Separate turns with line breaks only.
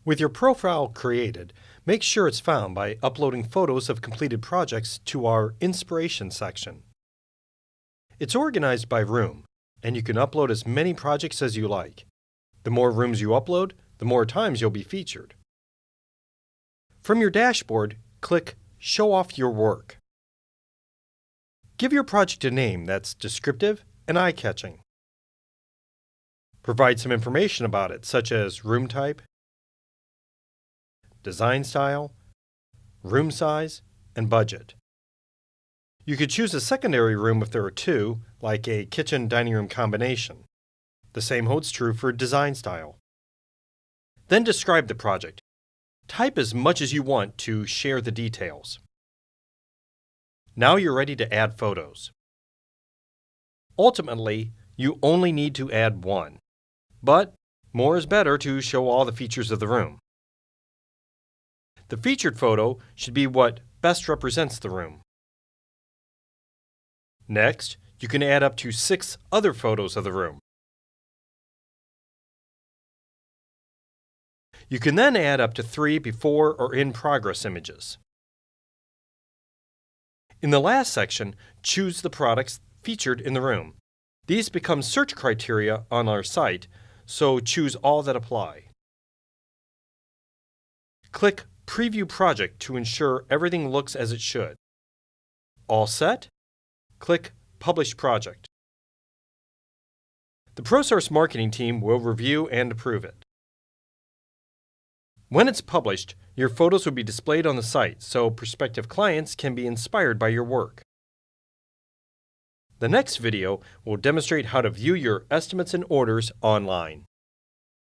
With your profile created, make sure it's found by uploading photos of completed projects to our Inspiration section. It's organized by room, and you can upload as many projects as you like. The more rooms you upload, the more times you'll be featured. From your dashboard, click Show Off Your Work. Give your project a name that's descriptive and eye-catching. Provide some information about it, such as room type, design style, room size, and budget. You could choose a secondary room if there are two, like a kitchen-dining room combination. The same holds true for design style. Then describe the project. Type as much as you want to share the details. Now you're ready to add photos. Ultimately, you only need to add one, but more is better to show all the features of the room. The featured photo should be what best represents the room. Next, you can add up to 6 other photos of the room. You can then add up to 3 before or in-progress images. In the last section, choose the products featured in the room. These become search criteria on our site, so choose all that apply. Click Preview Project to ensure everything looks as it should. All set? Click Publish Project. The ProSource marketing team will review and approve it. When it's published, your photos will be displayed on the site so prospective clients can be inspired by your work. The next video will demonstrate how to view your estimates and orders online.